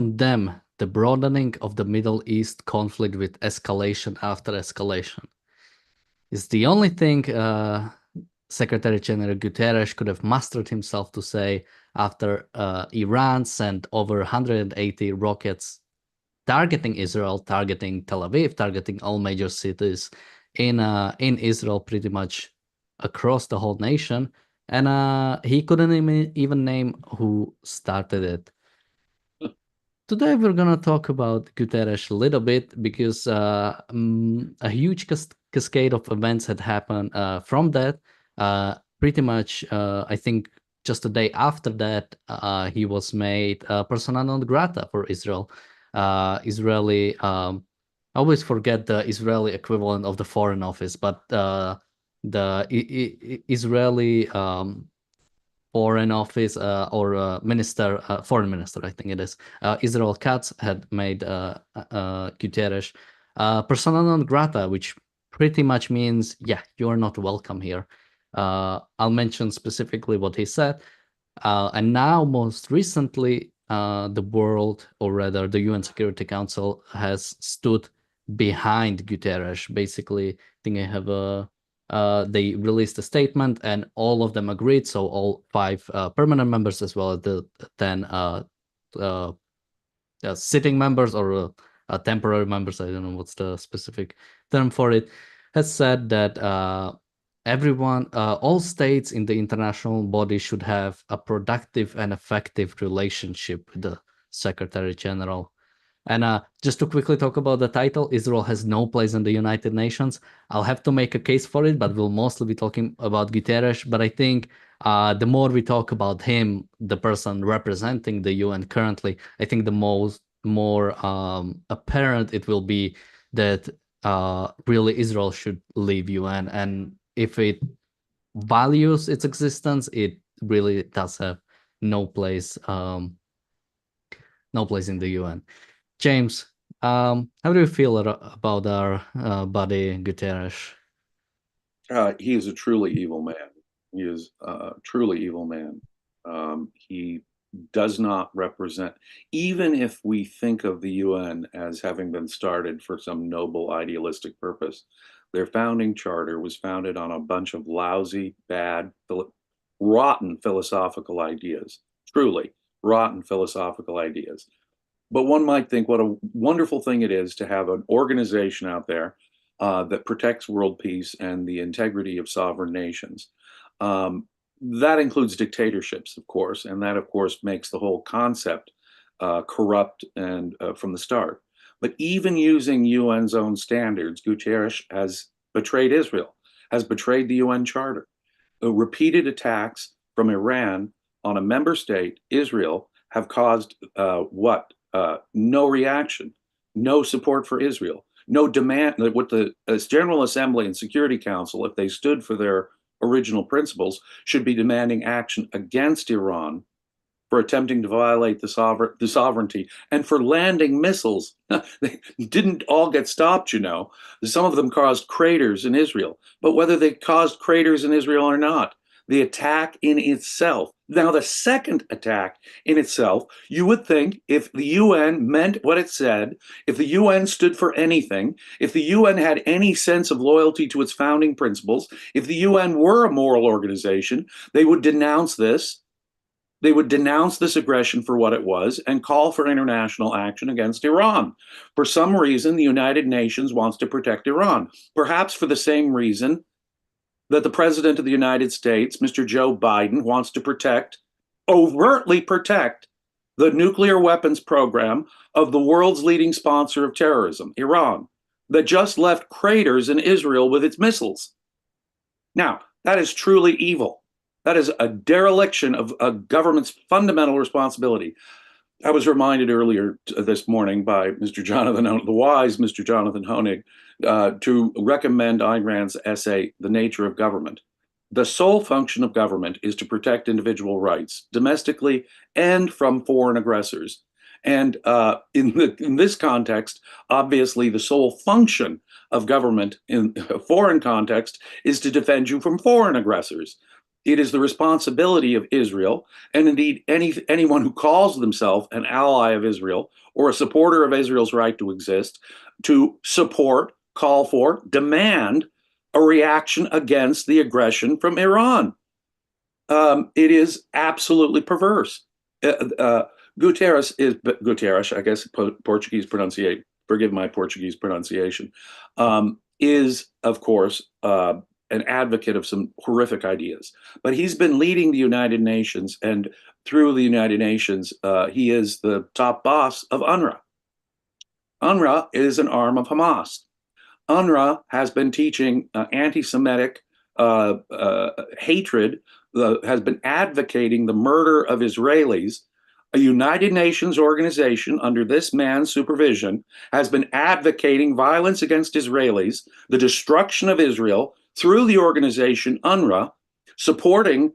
condemn the broadening of the Middle East conflict with escalation after escalation. It's the only thing Secretary General Guterres could have mustered himself to say after Iran sent over 180 rockets targeting Israel, targeting Tel Aviv, targeting all major cities in Israel, pretty much across the whole nation. And he couldn't even name who started it. Today we're gonna talk about Guterres a little bit because a huge cascade of events had happened from that. Pretty much, I think just a day after that, he was made persona non grata for Israel. Israeli, I always forget the Israeli equivalent of the Foreign Office, but the Israeli Foreign Office or Minister, Foreign Minister, I think it is. Israel Katz had made Guterres persona non grata, which pretty much means, yeah, you are not welcome here. I'll mention specifically what he said. And now, most recently, the world, or rather the UN Security Council, has stood behind Guterres. Basically, I think I have a they released a statement and all of them agreed. So all five permanent members, as well as the 10 uh, sitting members or temporary members, I don't know what's the specific term for it, has said that everyone, all states in the international body should have a productive and effective relationship with the Secretary General. And just to quickly talk about the title, Israel has no place in the United Nations. I'll have to make a case for it, but we'll mostly be talking about Guterres. But I think the more we talk about him, the person representing the UN currently, I think the more apparent it will be that really Israel should leave UN. And if it values its existence, it really does have no place, no place in the UN. James, how do you feel about our buddy Guterres? He is a truly evil man. He is a truly evil man. He does not represent, even if we think of the UN as having been started for some noble idealistic purpose, their founding charter was founded on a bunch of lousy, bad, rotten philosophical ideas. Truly, rotten philosophical ideas. But one might think what a wonderful thing it is to have an organization out there that protects world peace and the integrity of sovereign nations. That includes dictatorships, of course, and that, of course, makes the whole concept corrupt and from the start. But even using UN's own standards, Guterres has betrayed Israel, has betrayed the UN Charter. Repeated attacks from Iran on a member state, Israel, have caused what? No reaction, no support for Israel, no demand. What the General Assembly and Security Council, if they stood for their original principles, should be demanding action against Iran for attempting to violate the sovereignty and for landing missiles. They didn't all get stopped, you know. Some of them caused craters in Israel, but whether they caused craters in Israel or not, the attack in itself. Now, the second attack in itself, you would think if the UN meant what it said, if the UN stood for anything, if the UN had any sense of loyalty to its founding principles, if the UN were a moral organization, they would denounce this. They would denounce this aggression for what it was and call for international action against Iran. For some reason, the United Nations wants to protect Iran, perhaps for the same reason that the President of the United States, Mr. Joe Biden, wants to protect, overtly protect, the nuclear weapons program of the world's leading sponsor of terrorism, Iran, that just left craters in Israel with its missiles. Now, that is truly evil. That is a dereliction of a government's fundamental responsibility. I was reminded earlier this morning by Mr. Jonathan, the wise Mr. Jonathan Honig, to recommend Ayn Rand's essay, The Nature of Government. The sole function of government is to protect individual rights, domestically and from foreign aggressors. And in this context, obviously, the sole function of government in a foreign context is to defend you from foreign aggressors. It is the responsibility of Israel, and indeed anyone who calls themselves an ally of Israel or a supporter of Israel's right to exist, to support, call for, demand a reaction against the aggression from Iran. It is absolutely perverse. Guterres, I guess Portuguese pronunciation. Forgive my Portuguese pronunciation. Is of course an advocate of some horrific ideas, but he's been leading the United Nations, and through the United Nations, he is the top boss of UNRWA. UNRWA is an arm of Hamas. UNRWA has been teaching anti-Semitic hatred, has been advocating the murder of Israelis. A United Nations organization under this man's supervision has been advocating violence against Israelis, the destruction of Israel through the organization UNRWA, supporting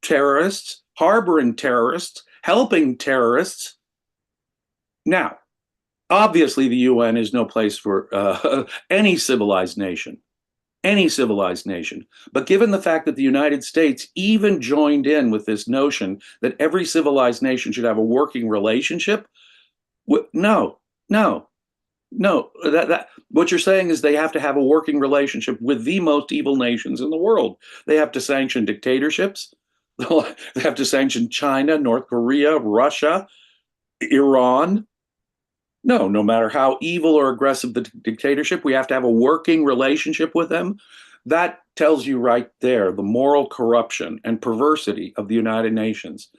terrorists, harboring terrorists, helping terrorists. Now, obviously, the UN is no place for any civilized nation, any civilized nation. But given the fact that the United States even joined in with this notion that every civilized nation should have a working relationship, no, no, no. What you're saying is they have to have a working relationship with the most evil nations in the world. They have to sanction dictatorships. They have to sanction China, North Korea, Russia, Iran. No matter how evil or aggressive the dictatorship, we have to have a working relationship with them. That tells you right there the moral corruption and perversity of the United Nations.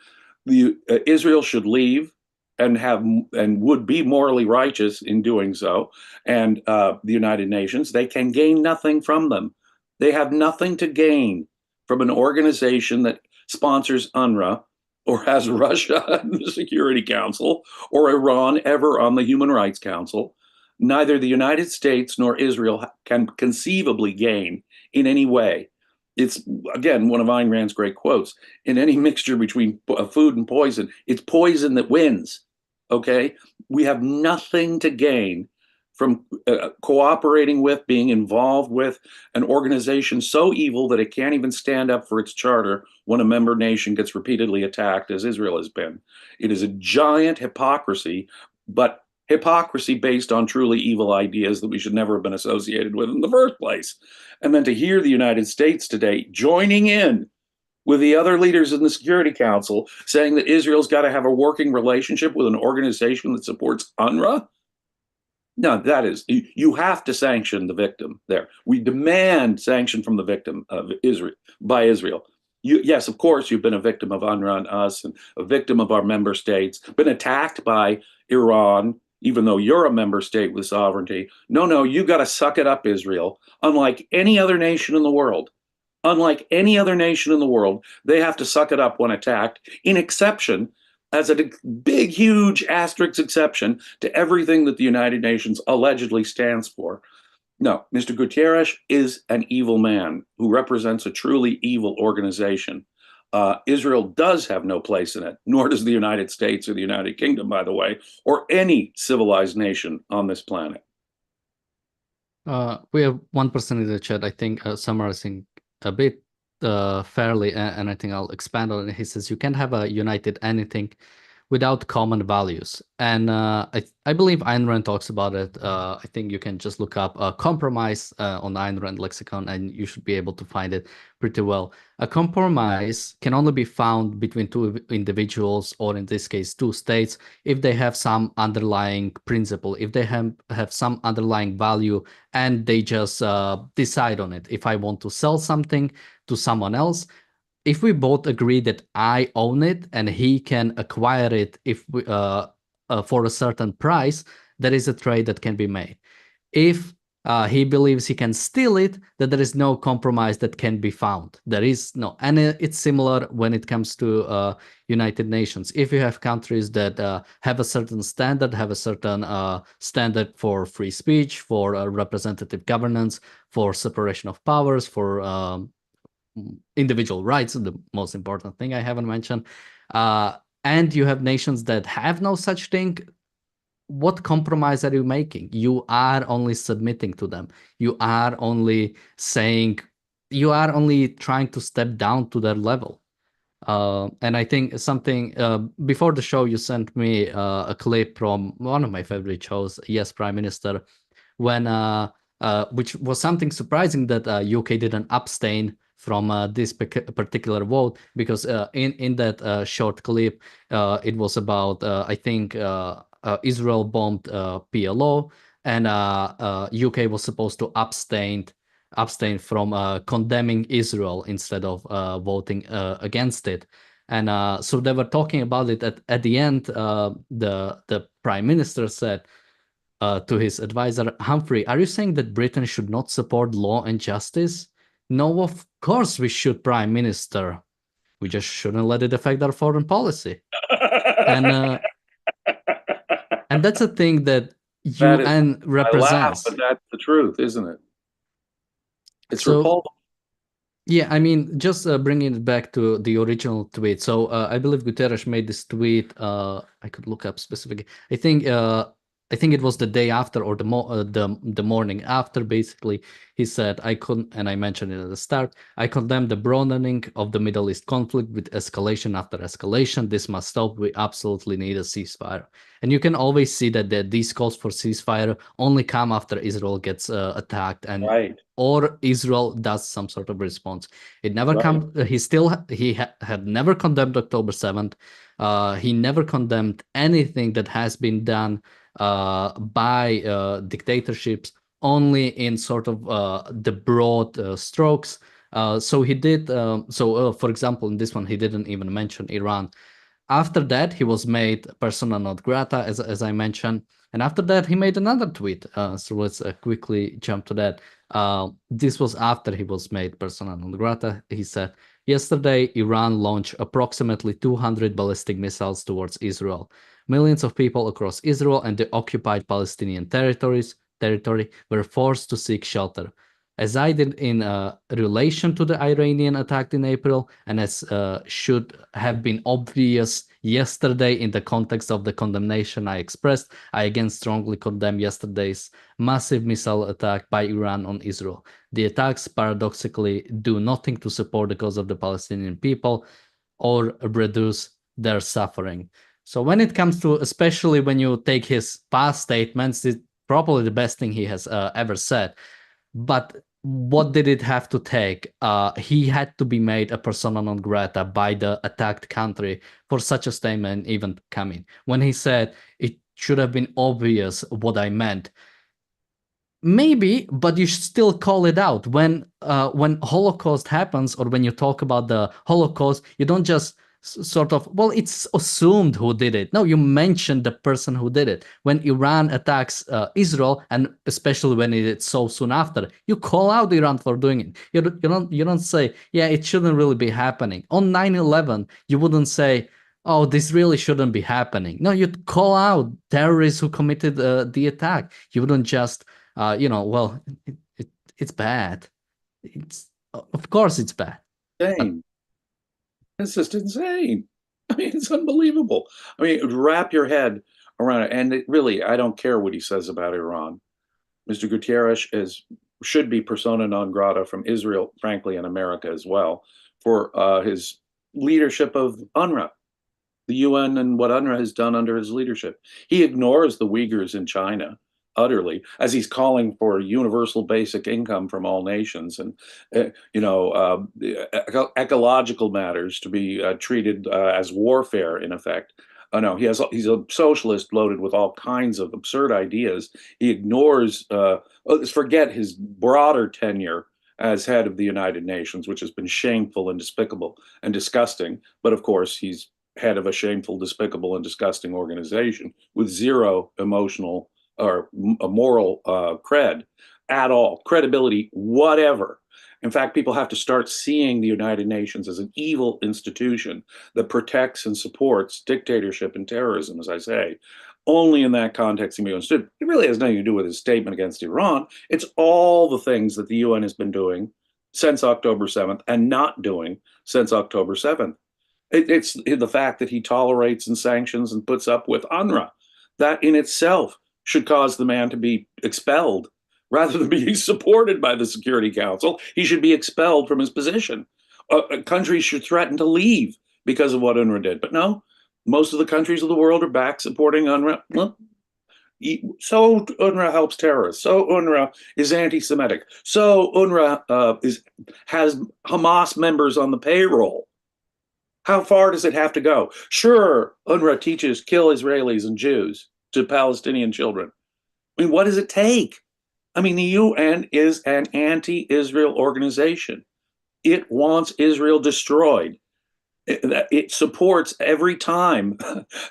Israel should leave and would be morally righteous in doing so. And the United Nations, they can gain nothing from them. They have nothing to gain from an organization that sponsors UNRWA, or has Russia in the Security Council, or Iran ever on the Human Rights Council. Neither the United States nor Israel can conceivably gain in any way. It's, again, one of Ayn Rand's great quotes. In any mixture between food and poison, it's poison that wins. Okay? We have nothing to gain from cooperating with, being involved with an organization so evil that it can't even stand up for its charter when a member nation gets repeatedly attacked, as Israel has been. It is a giant hypocrisy, but hypocrisy based on truly evil ideas that we should never have been associated with in the first place. And then to hear the United States today joining in with the other leaders in the Security Council saying that Israel's got to have a working relationship with an organization that supports UNRWA. No, that is, you have to sanction the victim there. We demand sanction from the victim of Israel by Israel. Yes, of course, you've been a victim of UNRWA and us, and a victim of our member states, been attacked by Iran, even though you're a member state with sovereignty. No, you got to suck it up, Israel. Unlike any other nation in the world, they have to suck it up when attacked, in exception, as a big, huge asterisk exception to everything that the United Nations allegedly stands for. No, Mr. Guterres is an evil man who represents a truly evil organization. Israel does have no place in it, nor does the United States or the United Kingdom, by the way, or any civilized nation on this planet. We have one person in the chat, I think, summarizing a bit fairly, and I think I'll expand on it. He says, you can't have a united anything without common values. And I believe Ayn Rand talks about it. I think you can just look up a compromise on Ayn Rand lexicon, and you should be able to find it pretty well. A compromise can only be found between two individuals, or in this case, two states, if they have some underlying principle, if they have some underlying value, and they just decide on it. If I want to sell something to someone else, if we both agree that I own it and he can acquire it if we, for a certain price, that is a trade that can be made. If he believes he can steal it, that there is no compromise that can be found. There is no, and it's similar when it comes to United Nations. If you have countries that have a certain standard, have a certain standard for free speech, for representative governance, for separation of powers, for individual rights, the most important thing I haven't mentioned, and you have nations that have no such thing, what compromise are you making? You are only submitting to them. You are only saying, you are only trying to step down to that level. And I think something before the show, you sent me a clip from one of my favorite shows, Yes, Prime Minister, when which was something surprising that UK didn't abstain from this particular vote, because in that short clip, it was about I think Israel bombed PLO, and UK was supposed to abstain from condemning Israel instead of voting against it. And so they were talking about it at the end. The prime minister said to his advisor, Humphrey, are you saying that Britain should not support law and justice? No, of course we should, Prime Minister. We just shouldn't let it affect our foreign policy. And and that's a thing that That is, UN I laugh, represents. but that's the truth, isn't it? It's So repulsive. yeah, I mean, just bringing it back to the original tweet. So I believe Guterres made this tweet. I could look up specifically. I think it was the day after, or the morning after. Basically, he said, "I couldn't," and I mentioned it at the start. I condemn the broadening of the Middle East conflict with escalation after escalation. This must stop. We absolutely need a ceasefire. And you can always see that these calls for ceasefire only come after Israel gets attacked, and Right, or Israel does some sort of response. It never right, come. Had never condemned October 7th. He never condemned anything that has been done by dictatorships. Only in sort of the broad strokes. So he did. For example, in this one, he didn't even mention Iran. After that, he was made persona non grata, as I mentioned. And after that, he made another tweet. So let's quickly jump to that. This was after he was made persona non grata. He said, yesterday, Iran launched approximately 200 ballistic missiles towards Israel. Millions of people across Israel and the occupied Palestinian territory were forced to seek shelter. As I did in relation to the Iranian attack in April, and as should have been obvious yesterday in the context of the condemnation I expressed, I again strongly condemn yesterday's massive missile attack by Iran on Israel. The attacks paradoxically do nothing to support the cause of the Palestinian people or reduce their suffering. So when it comes to, especially when you take his past statements, it's probably the best thing he has ever said. But what did it have to take? He had to be made a persona non grata by the attacked country for such a statement even coming. When he said it should have been obvious what I meant, maybe, but you should still call it out. When Holocaust happens, or when you talk about the Holocaust, you don't just sort of, well, it's assumed who did it. No, you mention the person who did it. When Iran attacks Israel, and especially when it's so soon after, you call out Iran for doing it. You don't say, yeah, it shouldn't really be happening. On 9/11, you wouldn't say, oh, this really shouldn't be happening. No, you'd call out terrorists who committed the attack. You wouldn't just well, it's bad. It's of course it's bad. But insane. It's just insane. I mean, it's unbelievable. I mean, wrap your head around it. And it really, I don't care what he says about Iran. Mr. Guterres should be persona non grata from Israel, frankly, and America as well, for his leadership of UNRWA, the UN, and what UNRWA has done under his leadership. He ignores the Uyghurs in China utterly, as he's calling for universal basic income from all nations, and ecological matters to be treated as warfare in effect. No, he's a socialist loaded with all kinds of absurd ideas. He ignores, forget his broader tenure as head of the United Nations, which has been shameful and despicable and disgusting. But of course, he's head of a shameful, despicable, and disgusting organization with zero emotional or a moral cred at all, credibility, whatever. In fact, people have to start seeing the United Nations as an evil institution that protects and supports dictatorship and terrorism, as I say. Only in that context can be understood. It really has nothing to do with his statement against Iran. It's all the things that the UN has been doing since October 7th and not doing since October 7th. It's the fact that he tolerates and sanctions and puts up with UNRWA. That in itself should cause the man to be expelled rather than being supported by the Security Council. He should be expelled from his position. Countries should threaten to leave because of what UNRWA did. But no, most of the countries of the world are back supporting UNRWA. Well, so UNRWA helps terrorists. So UNRWA is anti-Semitic. So UNRWA has Hamas members on the payroll. How far does it have to go? Sure, UNRWA teaches kill Israelis and Jews to Palestinian children. I mean, what does it take? I mean, the UN is an anti-Israel organization. It wants Israel destroyed. It supports every time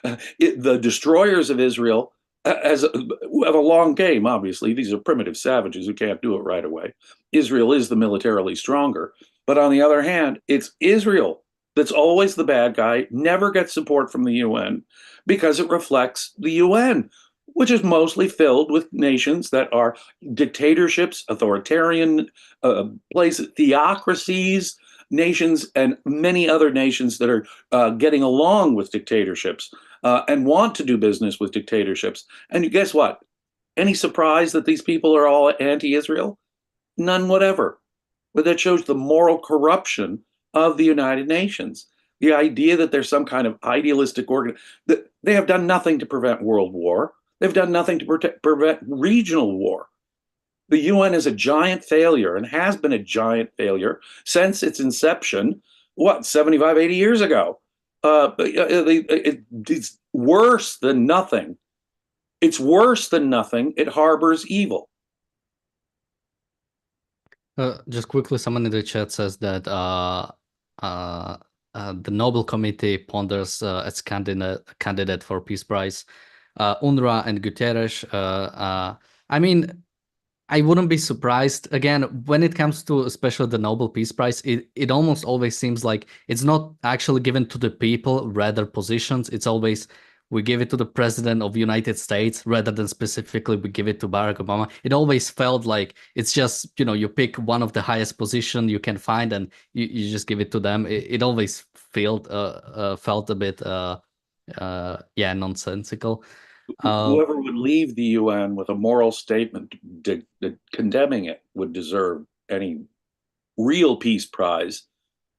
the destroyers of Israel have a long game. Obviously, these are primitive savages who can't do it right away. Israel is the militarily stronger, but on the other hand, it's Israel that's always the bad guy, never gets support from the UN because it reflects the UN, which is mostly filled with nations that are dictatorships, authoritarian places, theocracies, nations, and many other nations that are getting along with dictatorships and want to do business with dictatorships. And guess what? Any surprise that these people are all anti-Israel? None whatever. But that shows the moral corruption of the United Nations. The idea that there's some kind of idealistic organ, that they have done nothing to prevent world war. They've done nothing to prevent regional war. The UN is a giant failure and has been a giant failure since its inception, 75, 80 years ago. It's worse than nothing. It's worse than nothing. It harbors evil. Just quickly, someone in the chat says that the Nobel Committee ponders as candidate for Peace Prize UNRWA and Guterres. I mean, I wouldn't be surprised. Again, when it comes to especially the Nobel Peace Prize, it almost always seems like it's not actually given to the people, rather positions. It's always we give it to the president of the United States rather than specifically we give it to Barack Obama. It always felt like it's just, you pick one of the highest position you can find and you just give it to them. It always felt a bit nonsensical. Whoever would leave the UN with a moral statement condemning it would deserve any real peace prize.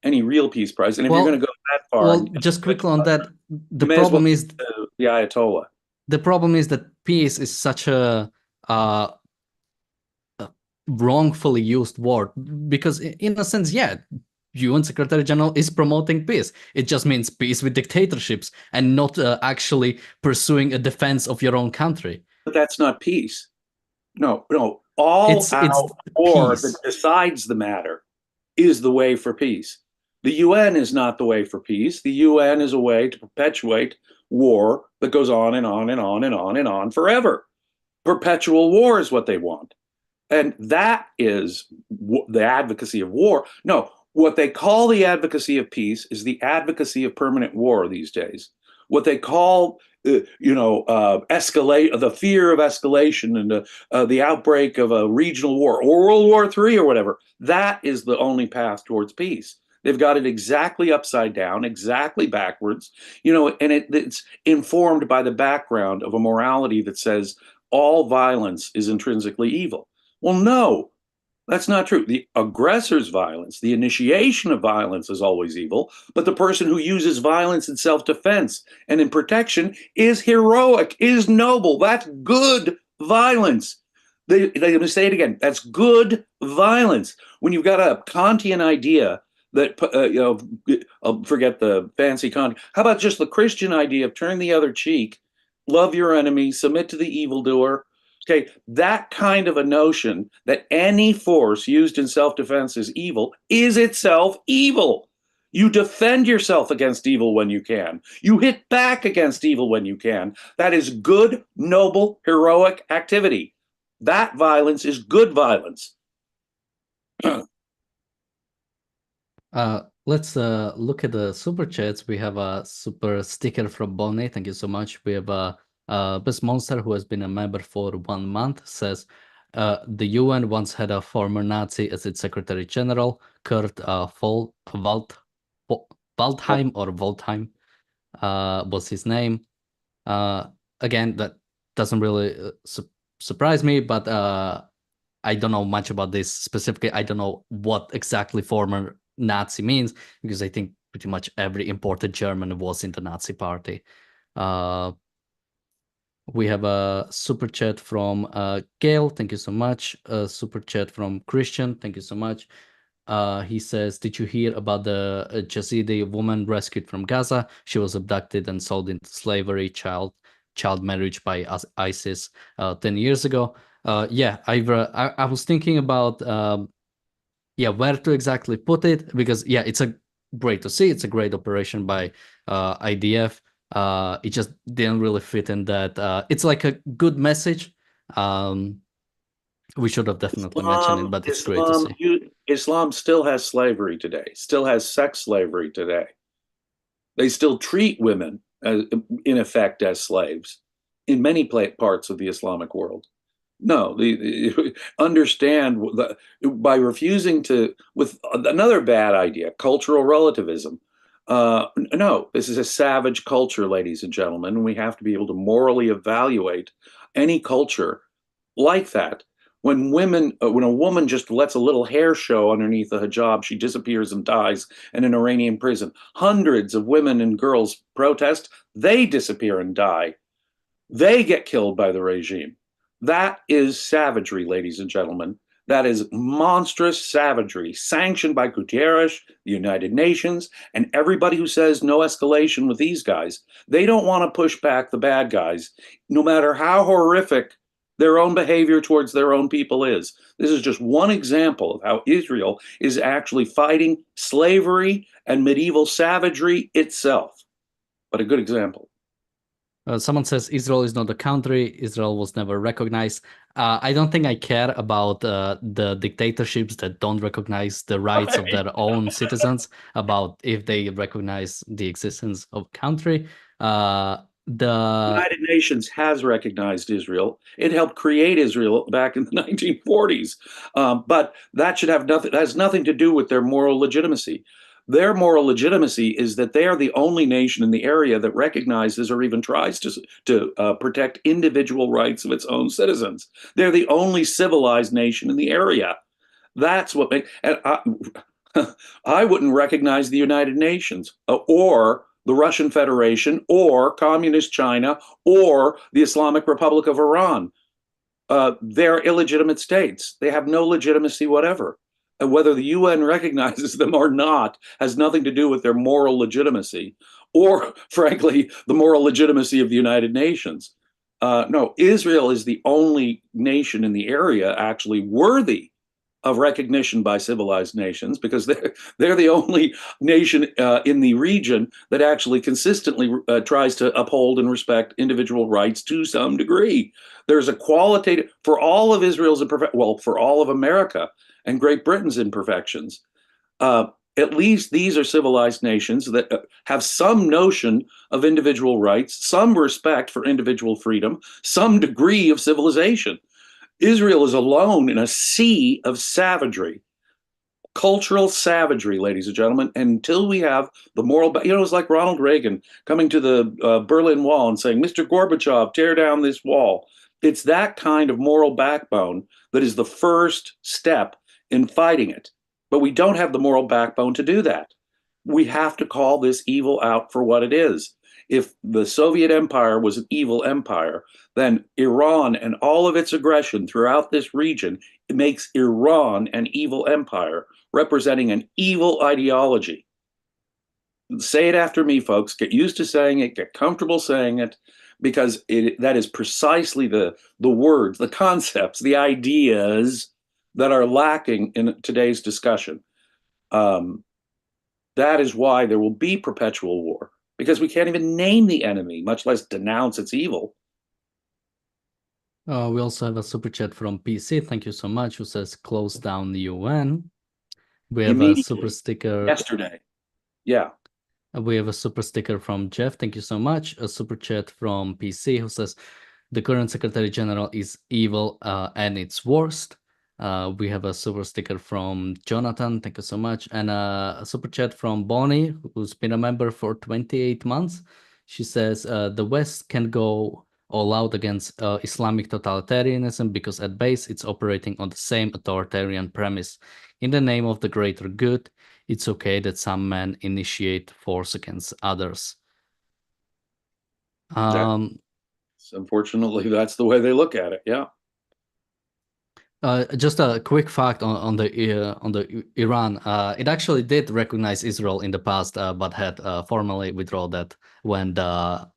Any real peace prize. And if you're going to go that far, well, just quickly on that, the problem is the Ayatollah. The problem is that peace is such a wrongfully used word because, in a sense, yeah, UN Secretary General is promoting peace. It just means peace with dictatorships and not actually pursuing a defense of your own country. But that's not peace. No. It's war peace that decides the matter is the way for peace. The UN is not the way for peace. The UN is a way to perpetuate war that goes on and on and on and on and on forever. Perpetual war is what they want. And that is the advocacy of war. No, what they call the advocacy of peace is the advocacy of permanent war these days. What they call, escalate, the fear of escalation and the outbreak of a regional war or World War III or whatever, that is the only path towards peace. They've got it exactly upside down, exactly backwards, and it's informed by the background of a morality that says all violence is intrinsically evil. Well, no, that's not true. The aggressor's violence, the initiation of violence is always evil, but the person who uses violence in self-defense and in protection is heroic, is noble. That's good violence. They're going to say it again. That's good violence. When you've got a Kantian idea that, I'll forget the fancy Kant. How about just the Christian idea of turn the other cheek, love your enemy, submit to the evildoer? Okay, that kind of a notion that any force used in self-defense is evil is itself evil. You defend yourself against evil when you can. You hit back against evil when you can. That is good, noble, heroic activity. That violence is good violence. Let's look at the super chats. We have a super sticker from Bonnie. Thank you so much. We have Best Monster, who has been a member for 1 month, says the UN once had a former Nazi as its Secretary General, Kurt Waldheim or Waldheim was his name. Again, that doesn't really surprise me, but I don't know much about this specifically. I don't know what exactly former Nazi means, because I think pretty much every imported German was in the Nazi party. We have a super chat from Gail. Thank you so much. A super chat from Christian. Thank you so much. He says, did you hear about the Yazidi woman rescued from Gaza? She was abducted and sold into slavery, child marriage by ISIS 10 years ago. Yeah, I was thinking about where to exactly put it, because it's a great to see. It's a great operation by IDF. It just didn't really fit in that. It's like a good message. We should have definitely mentioned it, but it's great to see. Islam still has slavery today, still has sex slavery today. They still treat women, in effect, as slaves in many parts of the Islamic world. No, understand by refusing to, with another bad idea, cultural relativism. No, this is a savage culture, ladies and gentlemen. We have to be able to morally evaluate any culture like that. When a woman just lets a little hair show underneath the hijab, she disappears and dies in an Iranian prison. Hundreds of women and girls protest, they disappear and die. They get killed by the regime. That is savagery, ladies and gentlemen. That is monstrous savagery, sanctioned by Guterres, the United Nations, and everybody who says no escalation with these guys. They don't want to push back the bad guys, no matter how horrific their own behavior towards their own people is. This is just one example of how Israel is actually fighting slavery and medieval savagery itself. But a good example. Someone says Israel is not a country. Israel was never recognized. I don't think I care about the dictatorships that don't recognize the rights of their own citizens, about if they recognize the existence of country. The United Nations has recognized Israel. It helped create Israel back in the 1940s, but that should have nothing. That has nothing to do with their moral legitimacy. Their moral legitimacy is that they are the only nation in the area that recognizes or even tries to protect individual rights of its own citizens. They're the only civilized nation in the area. That's what makes. And I wouldn't recognize the United Nations or the Russian Federation or Communist China or the Islamic Republic of Iran. They're illegitimate states. They have no legitimacy whatever. And whether the UN recognizes them or not has nothing to do with their moral legitimacy or, frankly, the moral legitimacy of the United Nations. No, Israel is the only nation in the area actually worthy of recognition by civilized nations, because they're the only nation in the region that actually consistently tries to uphold and respect individual rights to some degree. There's a qualitative, for all of Israel's for all of America and Great Britain's imperfections, at least these are civilized nations that have some notion of individual rights, some respect for individual freedom, some degree of civilization. Israel is alone in a sea of savagery, cultural savagery, ladies and gentlemen. And until we have the moral, it's like Ronald Reagan coming to the Berlin Wall and saying, Mr. Gorbachev, tear down this wall. It's that kind of moral backbone that is the first step in fighting it. But we don't have the moral backbone to do that. We have to call this evil out for what it is. If the Soviet Empire was an evil empire, then Iran and all of its aggression throughout this region, it makes Iran an evil empire, representing an evil ideology. Say it after me, folks. Get used to saying it, get comfortable saying it, because that is precisely the words, the concepts, the ideas that are lacking in today's discussion. That is why there will be perpetual war, because we can't even name the enemy, much less denounce its evil. We also have a super chat from PC. Thank you so much. Who says close down the UN. We have a super sticker yesterday. Yeah. We have a super sticker from Jeff. Thank you so much. A super chat from PC who says the current Secretary General is evil and it's worst. We have a super sticker from Jonathan. Thank you so much. And a super chat from Bonnie, who's been a member for 28 months. She says the West can go all out against Islamic totalitarianism because at base it's operating on the same authoritarian premise. In the name of the greater good, it's okay that some men initiate force against others. Unfortunately, that's the way they look at it. Yeah. Just a quick fact on the Iran. It actually did recognize Israel in the past, but had formally withdrawn that when the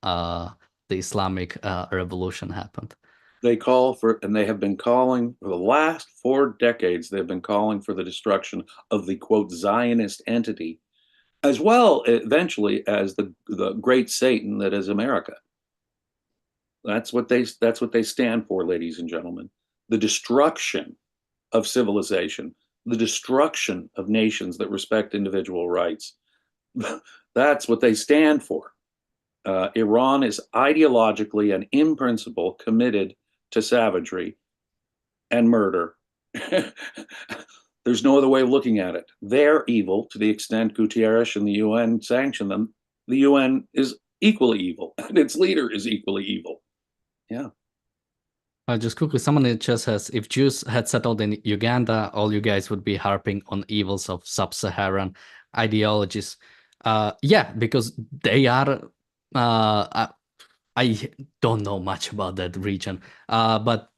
Islamic revolution happened. They call for, and they have been calling for the last 4 decades, they've been calling for the destruction of the quote Zionist entity, as well eventually as the great Satan that is America. That's what they stand for, ladies and gentlemen. The destruction of civilization, the destruction of nations that respect individual rights. That's what they stand for. Iran is ideologically and in principle committed to savagery and murder. There's no other way of looking at it. They're evil to the extent Guterres and the UN sanction them. The UN is equally evil, and its leader is equally evil. Yeah. Just quickly, someone in the chat says, if Jews had settled in Uganda, all you guys would be harping on evils of sub-Saharan ideologies. Yeah, because they are. I don't know much about that region, but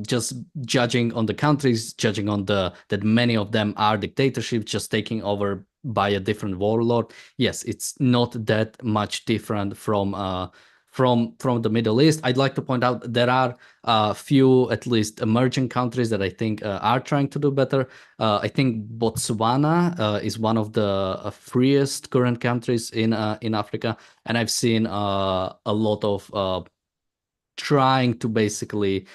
just judging on the countries, judging on that many of them are dictatorships, just taking over by a different warlord. Yes, it's not that much different from the Middle East. I'd like to point out there are a few, at least, emerging countries that I think are trying to do better. I think Botswana is one of the freest current countries in Africa, and I've seen a lot of trying to basically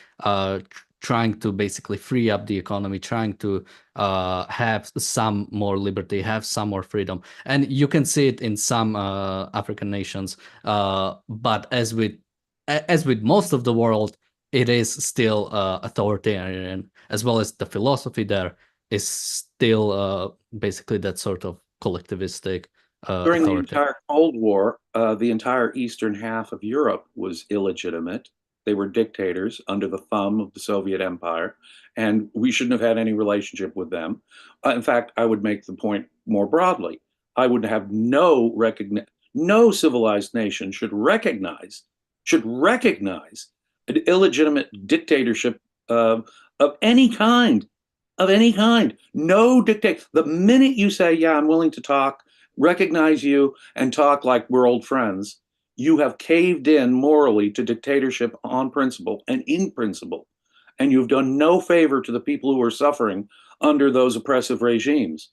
free up the economy, trying to have some more liberty, have some more freedom. And you can see it in some African nations. But as with most of the world, it is still authoritarian, as well as the philosophy there is still basically that sort of collectivistic During the authoritarian. entire Cold War, the entire eastern half of Europe was illegitimate. They were dictators under the thumb of the Soviet Empire, and we shouldn't have had any relationship with them. In fact, I would make the point more broadly. I would have no civilized nation should recognize an illegitimate dictatorship of any kind, No dictate. The minute you say, "Yeah, I'm willing to talk," recognize you and talk like we're old friends, you have caved in morally to dictatorship on principle and in principle. And you've done no favor to the people who are suffering under those oppressive regimes.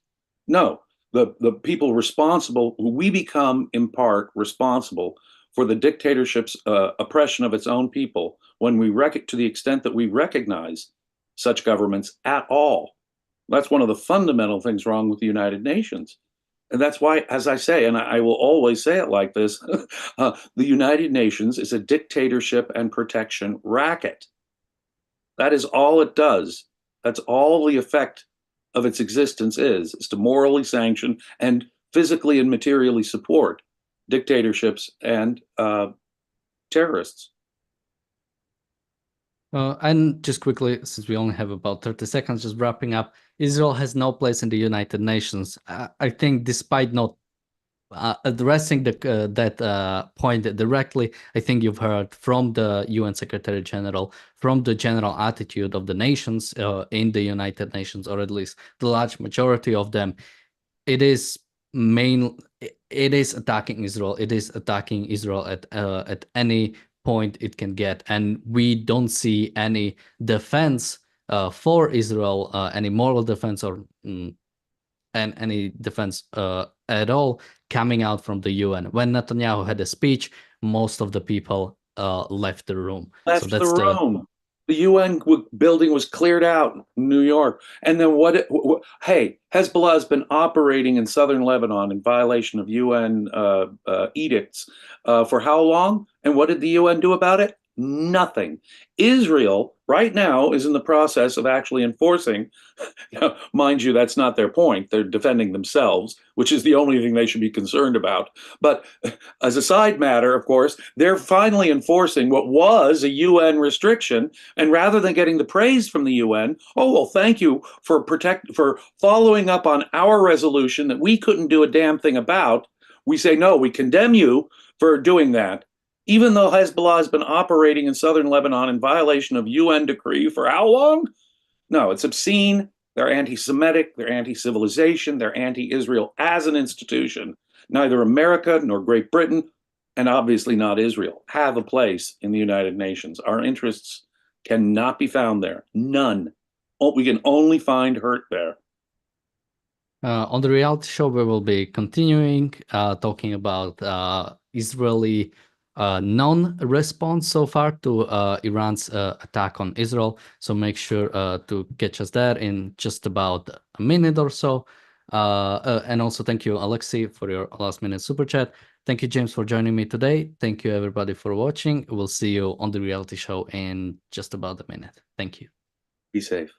No, the people responsible, we become in part responsible for the dictatorship's oppression of its own people when to the extent that we recognize such governments at all. That's one of the fundamental things wrong with the United Nations. And that's why, as I say, and I will always say it like this, the United Nations is a dictatorship and protection racket. That is all it does. That's all the effect of its existence is to morally sanction and physically and materially support dictatorships and terrorists. And just quickly, since we only have about 30 seconds, just wrapping up, Israel has no place in the United Nations. I think despite not addressing that point directly, I think you've heard from the UN Secretary General, from the general attitude of the nations in the United Nations, or at least the large majority of them. It is attacking Israel. It is attacking Israel at any point it can get, and we don't see any defense for Israel, any moral defense or and any defense at all coming out from the UN. When Netanyahu had a speech, most of the people left the room. Left the room. The UN building was cleared out in New York. And then hey, Hezbollah has been operating in southern Lebanon in violation of UN edicts for how long? And what did the UN do about it? Nothing. Israel right now is in the process of actually enforcing, mind you, that's not their point. They're defending themselves, which is the only thing they should be concerned about. But as a side matter, of course, they're finally enforcing what was a UN restriction. And rather than getting the praise from the UN, oh, well, thank you for following up on our resolution that we couldn't do a damn thing about, we say, no, we condemn you for doing that. Even though Hezbollah has been operating in southern Lebanon in violation of UN decree for how long? No, it's obscene. They're anti-Semitic, they're anti-civilization, they're anti-Israel as an institution. Neither America nor Great Britain, and obviously not Israel, have a place in the United Nations. Our interests cannot be found there. None. We can only find hurt there. On the reality show, we will be continuing talking about Israeli non-response so far to Iran's attack on Israel. So make sure to catch us there in just about a minute or so. And also thank you, Alexei, for your last minute super chat. Thank you, James, for joining me today. Thank you, everybody, for watching. We'll see you on the reality show in just about a minute. Thank you. Be safe.